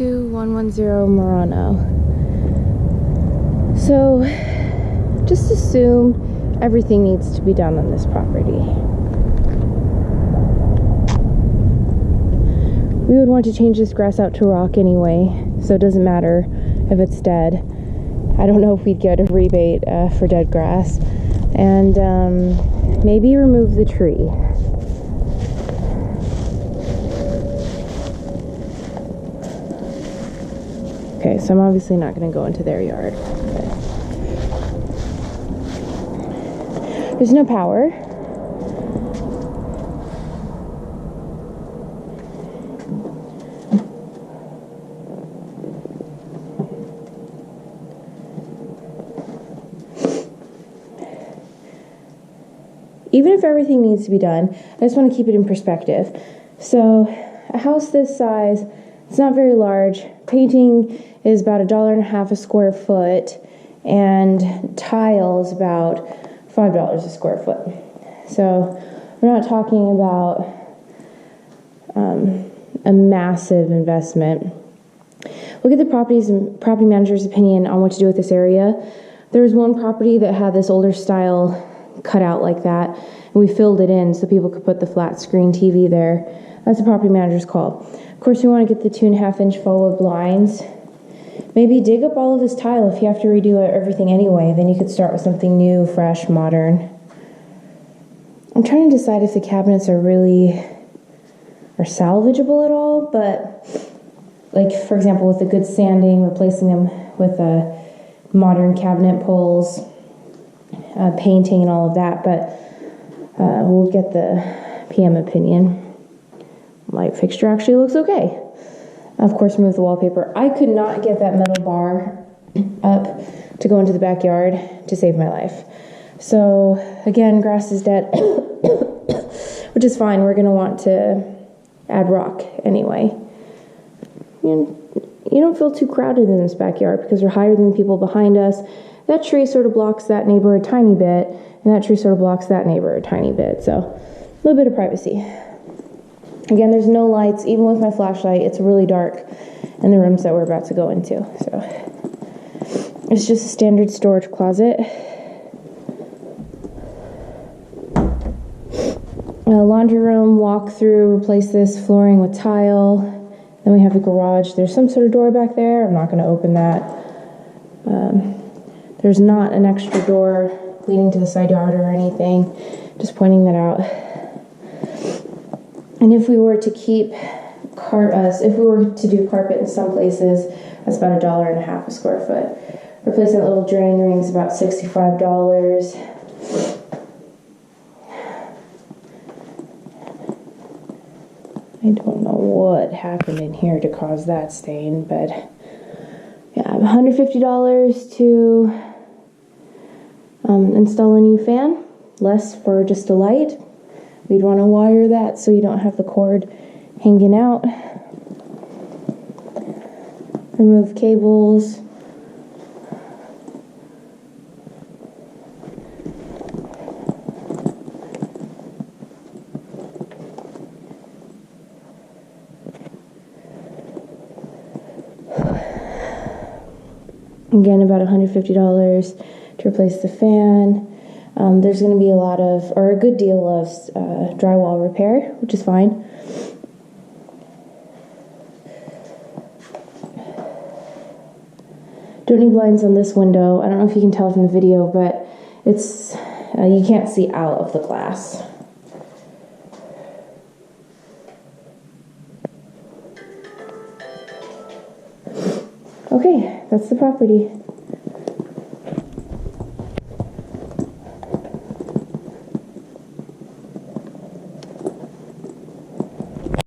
110 Merano. So, just assume everything needs to be done on this property. We would want to change this grass out to rock anyway, so it doesn't matter if it's dead. I don't know if we'd get a rebate for dead grass. And maybe remove the tree. Okay, so I'm obviously not going to go into their yard. There's no power. Even if everything needs to be done, I just want to keep it in perspective. So, a house this size, it's not very large. Painting is about $1.50 a square foot, and tile is about $5 a square foot. So, we're not talking about a massive investment. Look at the property manager's opinion on what to do with this area. There was one property that had this older style cut out like that, and we filled it in so people could put the flat screen TV there. That's the property manager's call. Of course, we want to get the 2.5-inch forward blinds. Maybe dig up all of this tile. If you have to redo everything anyway, then you could start with something new, fresh, modern. I'm trying to decide if the cabinets are salvageable at all, but like, for example, with the good sanding, replacing them with modern cabinet pulls, painting and all of that, but we'll get the PM opinion. Light fixture actually looks okay. Of course, remove the wallpaper. I could not get that metal bar up to go into the backyard to save my life. So again, grass is dead, which is fine. We're gonna want to add rock anyway. You don't feel too crowded in this backyard because we're higher than the people behind us. That tree sort of blocks that neighbor a tiny bit, and that tree sort of blocks that neighbor a tiny bit. So, a little bit of privacy. Again, there's no lights. Even with my flashlight, it's really dark in the rooms that we're about to go into. So, it's just a standard storage closet. A laundry room, walk through, replace this flooring with tile. Then we have a garage. There's some sort of door back there. I'm not going to open that. There's not an extra door leading to the side yard or anything. Just pointing that out. And if we were to if we were to do carpet in some places, that's about $1.50 a square foot. Replacing little drain rings about $65. I don't know what happened in here to cause that stain, but yeah, $150 to install a new fan, less for just a light. We'd want to wire that so you don't have the cord hanging out. Remove cables. Again, about $150 to replace the fan. There's going to be a good deal of drywall repair, which is fine. Don't need blinds on this window. I don't know if you can tell from the video, but it's you can't see out of the glass. Okay, that's the property.